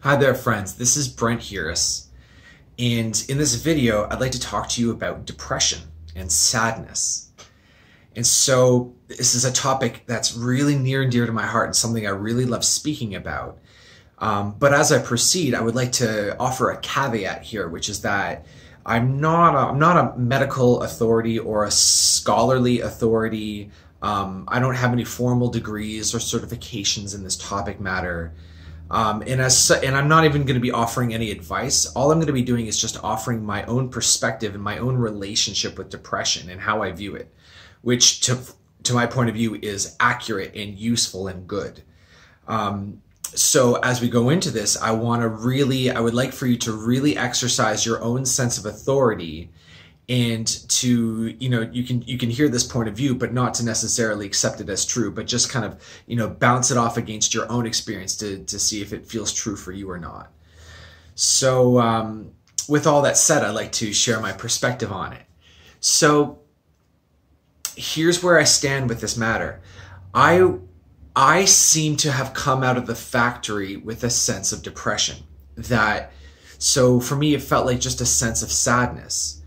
Hi there, friends. This is Brent Hearis, and in this video, I'd like to talk to you about depression and sadness. And so this is a topic that's really near and dear to my heart and something I really love speaking about. But as I proceed, I would like to offer a caveat here, which is that I'm not a medical authority or a scholarly authority. I don't have any formal degrees or certifications in this topic matter. And I'm not even going to be offering any advice. All I'm going to be doing is just offering my own perspective and my own relationship with depression and how I view it, which to my point of view is accurate and useful and good. So as we go into this, I would like for you to really exercise your own sense of authority and to, you can hear this point of view, but not to necessarily accept it as true, but just kind of, bounce it off against your own experience to see if it feels true for you or not. So with all that said, I'd like to share my perspective on it. So here's where I stand with this matter. I seem to have come out of the factory with a sense of depression so for me, it felt like just a sense of sadness.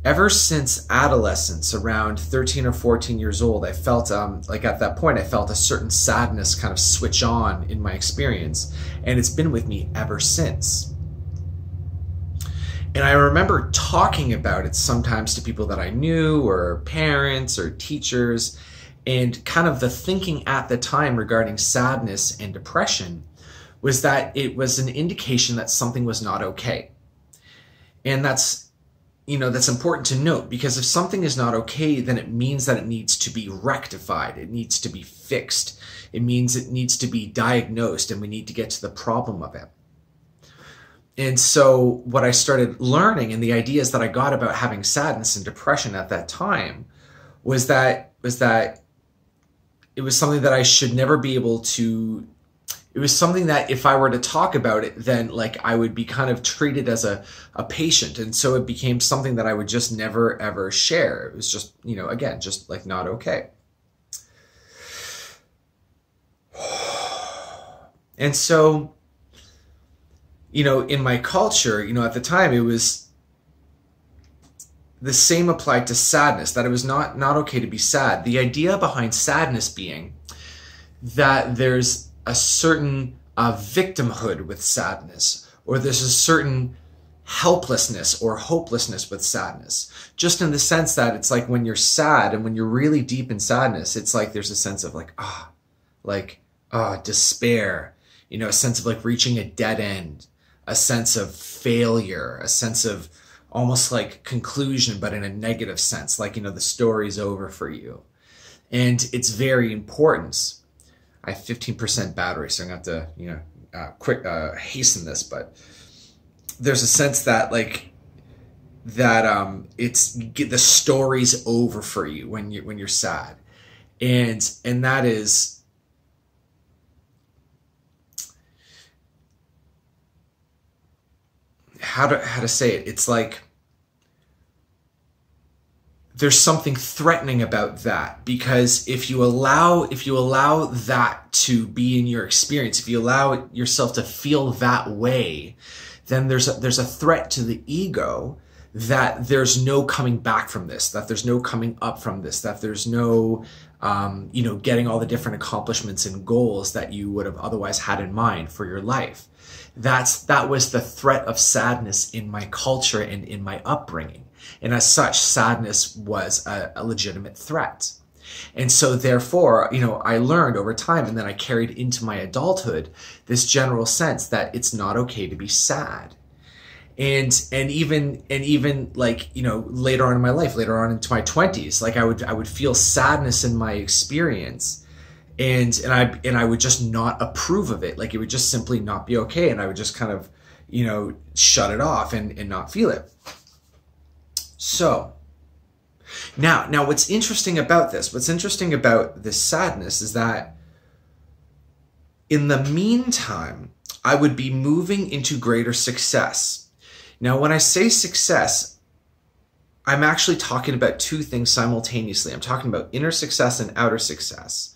Ever since adolescence, around 13 or 14 years old, I felt like at that point, I felt a certain sadness kind of switch on in my experience, and it's been with me ever since. And I remember talking about it sometimes to people that I knew, or parents or teachers, and kind of the thinking at the time regarding sadness and depression was that it was an indication that something was not okay. And that's important to note, because if something is not okay, then it means that it needs to be rectified. It needs to be fixed. It means it needs to be diagnosed, and we need to get to the problem of it. And so what I started learning, and the ideas that I got about having sadness and depression at that time was that it was something that I should never be able to. It was something that if I were to talk about it, then I would be kind of treated as a patient. And so it became something that I would just never, ever share. It was just, again, just not okay. And so, in my culture, at the time, it was the same applied to sadness, that it was not okay to be sad. The idea behind sadness being that there's a certain victimhood with sadness, or there's a certain helplessness or hopelessness with sadness, just in the sense that it's like when you're sad and when you're really deep in sadness, it's like there's a sense of despair, a sense of reaching a dead end, a sense of failure, a sense of almost like conclusion, but in a negative sense, the story's over for you. And it's very important. I have 15% battery, so I'm going to have to, hasten this, but there's a sense that it's the story's over for you when you're sad. And that is, how to say it? It's like, there's something threatening about that, because if you allow that to be in your experience, if you allow yourself to feel that way, then there's a threat to the ego that there's no coming back from this, that there's no coming up from this, that there's no getting all the different accomplishments and goals that you would have otherwise had in mind for your life. That was the threat of sadness in my culture and in my upbringing. And as such, sadness was a legitimate threat. And so therefore, I learned over time, and then I carried into my adulthood, this general sense that it's not okay to be sad. And even later on in my life, later on into my 20s, I would feel sadness in my experience, and I would just not approve of it. It would just simply not be okay, and I would just kind of, shut it off and not feel it. So now what's interesting about this sadness is that in the meantime, I would be moving into greater success. Now, when I say success, I'm actually talking about two things simultaneously. I'm talking about inner success and outer success.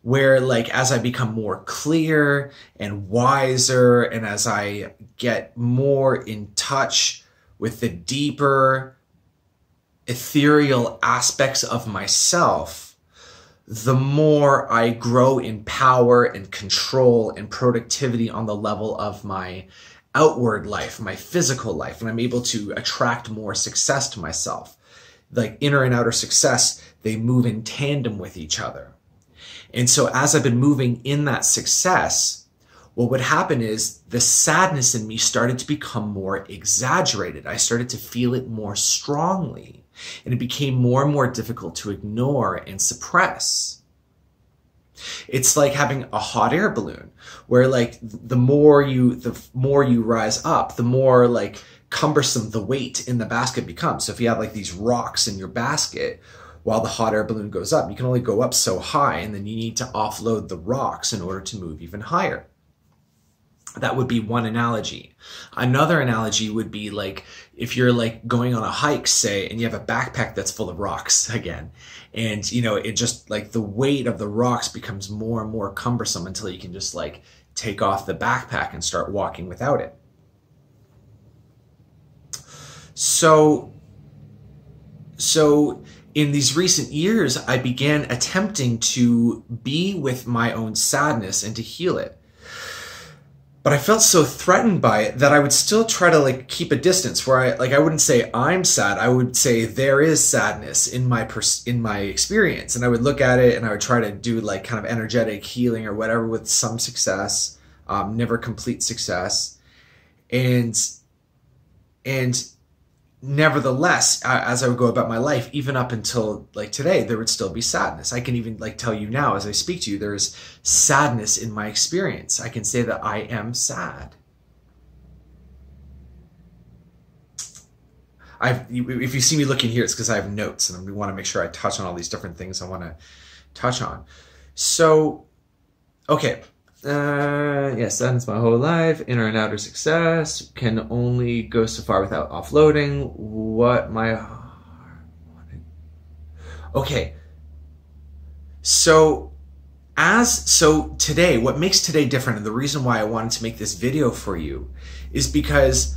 where like as I become more clear and wiser, and as I get more in touch with the deeper ethereal aspects of myself, the more I grow in power and control and productivity on the level of my outward life, my physical life, and I'm able to attract more success to myself. Like inner and outer success, they move in tandem with each other. And so as I've been moving in that success, what would happen is the sadness in me started to become more exaggerated. I started to feel it more strongly, and it became more and more difficult to ignore and suppress. It's like having a hot air balloon where like the more you rise up, the more like cumbersome the weight in the basket becomes. So if you have like these rocks in your basket, while the hot air balloon goes up, you can only go up so high, and then you need to offload the rocks in order to move even higher. That would be one analogy. Another analogy would be like if you're like going on a hike, say, and you have a backpack that's full of rocks again, and you know, it just like the weight of the rocks becomes more and more cumbersome until you can just like take off the backpack and start walking without it. So in these recent years, I began attempting to be with my own sadness and to heal it. But I felt so threatened by it that I would still try to like keep a distance where I wouldn't say I'm sad. I would say there is sadness in my experience. And I would look at it and I would try to do like kind of energetic healing or whatever with some success, never complete success. And nevertheless, as I would go about my life, even up until like today, there would still be sadness. I can even like tell you now as I speak to you, there's sadness in my experience. I can say that I am sad. If you see me looking here, it's because I have notes and we want to make sure I touch on all these different things I want to touch on. So, okay. Yes, sadness my whole life, inner and outer success, can only go so far without offloading what my heart wanted. Okay. So today, what makes today different, and the reason why I wanted to make this video for you is because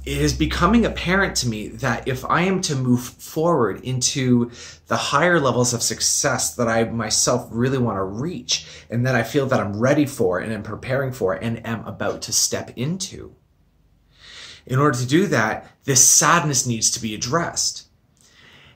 it is becoming apparent to me that if I am to move forward into the higher levels of success that I myself really want to reach, and that I feel that I'm ready for and am preparing for and am about to step into, in order to do that, this sadness needs to be addressed.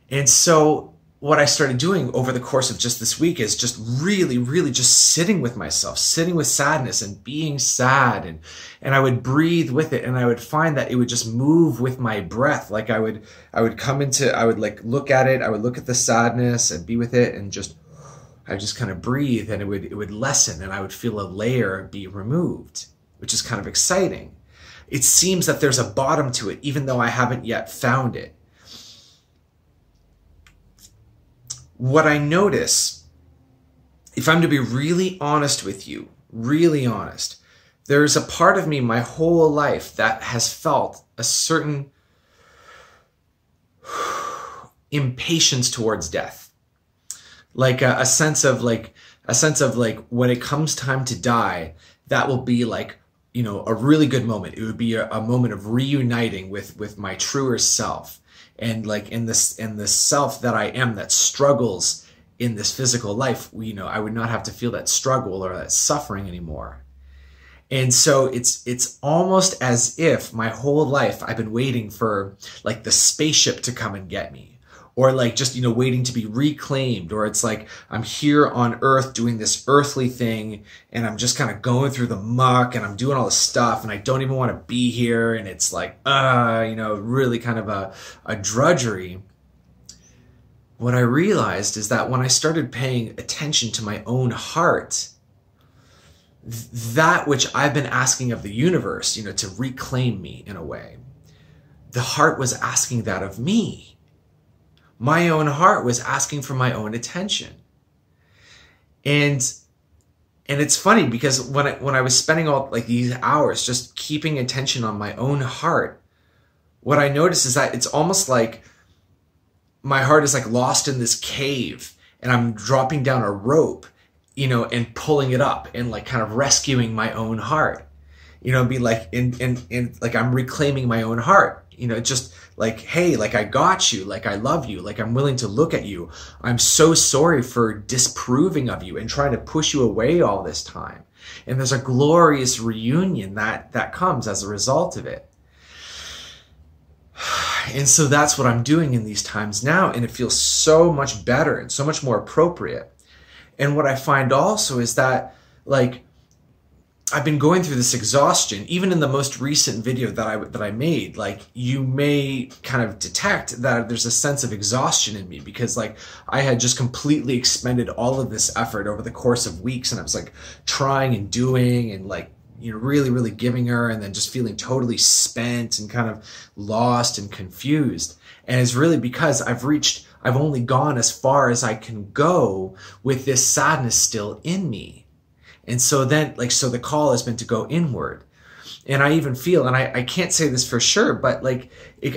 And so what I started doing over the course of just this week is just really, really just sitting with myself, sitting with sadness and being sad. And I would breathe with it, and I would find that it would just move with my breath. Like I would like look at it, I would look at the sadness and be with it, and I would just kind of breathe, and it would lessen, and I would feel a layer be removed, which is kind of exciting. It seems that there's a bottom to it, even though I haven't yet found it. What I notice, if I'm to be really honest with you, really honest, there's a part of me my whole life that has felt a certain impatience towards death. Like a sense of when it comes time to die, that will be like, you know, a really good moment. It would be a moment of reuniting with my truer self. And like in this self that I am that struggles in this physical life, you know, I would not have to feel that struggle or that suffering anymore. And so it's almost as if my whole life I've been waiting for like the spaceship to come and get me, or like just, you know, waiting to be reclaimed, or it's like I'm here on earth doing this earthly thing and I'm just kind of going through the muck and I'm doing all this stuff and I don't even want to be here, and it's like, you know, really kind of a drudgery. What I realized is that when I started paying attention to my own heart, that which I've been asking of the universe, you know, to reclaim me in a way, the heart was asking that of me. My own heart was asking for my own attention. And it's funny because when I was spending all like these hours just keeping attention on my own heart, what I noticed is that it's almost like my heart is like lost in this cave and I'm dropping down a rope and pulling it up and like kind of rescuing my own heart, be like, in like I'm reclaiming my own heart, just like, hey, like I got you, like I love you, like I'm willing to look at you. I'm so sorry for disproving of you and trying to push you away all this time. And there's a glorious reunion that comes as a result of it. And so that's what I'm doing in these times now. And it feels so much better and so much more appropriate. And what I find also is that, like, I've been going through this exhaustion. Even in the most recent video that I made, like, you may kind of detect that there's a sense of exhaustion in me because, like, I had just completely expended all of this effort over the course of weeks, and I was like trying and doing and like, really, really giving her, and then just feeling totally spent and kind of lost and confused. And it's really because I've only gone as far as I can go with this sadness still in me. And so then, like, so the call has been to go inward. And I even feel, and I can't say this for sure, but like,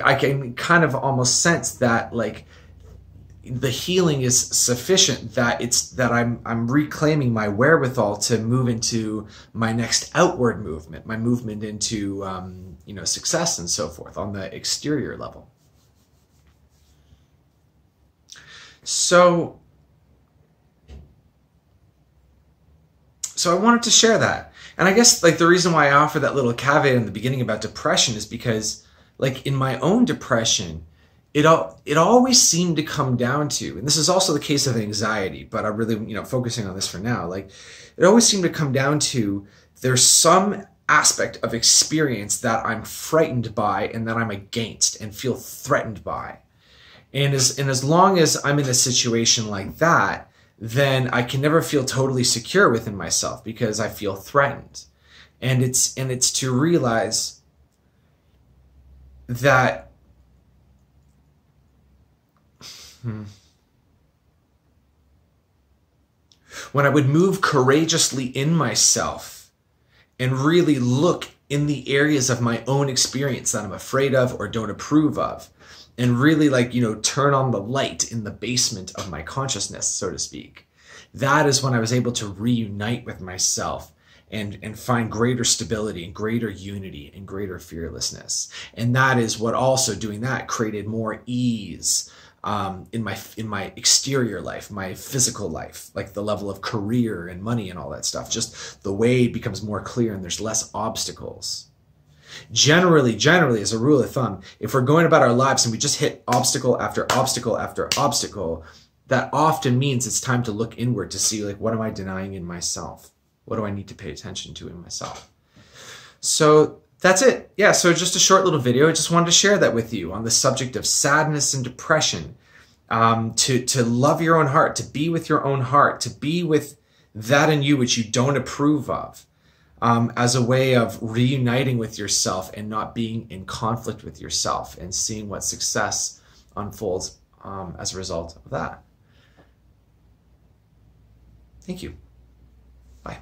I can kind of almost sense that, like, the healing is sufficient, that I'm reclaiming my wherewithal to move into my next outward movement, my movement into, success and so forth on the exterior level. So I wanted to share that. And I guess, like, the reason why I offer that little caveat in the beginning about depression is because, like, in my own depression, it always seemed to come down to, and this is also the case of anxiety, but I'm really, focusing on this for now. Like, it always seemed to come down to, there's some aspect of experience that I'm frightened by and that I'm against and feel threatened by. And as long as I'm in a situation like that, then I can never feel totally secure within myself because I feel threatened. And it's to realize that when I would move courageously in myself and really look in the areas of my own experience that I'm afraid of or don't approve of, and really, like, turn on the light in the basement of my consciousness, so to speak. That is when I was able to reunite with myself and find greater stability and greater unity and greater fearlessness. And that is what also doing that created more ease in my exterior life, my physical life, like the level of career and money and all that stuff. Just the way becomes more clear and there's less obstacles. Generally, as a rule of thumb, if we're going about our lives and we just hit obstacle after obstacle after obstacle, that often means it's time to look inward to see, like, what am I denying in myself? What do I need to pay attention to in myself? So that's it. Yeah, so just a short little video. I just wanted to share that with you on the subject of sadness and depression. To love your own heart, to be with your own heart, to be with that in you which you don't approve of. As a way of reuniting with yourself and not being in conflict with yourself and seeing what success unfolds as a result of that. Thank you. Bye.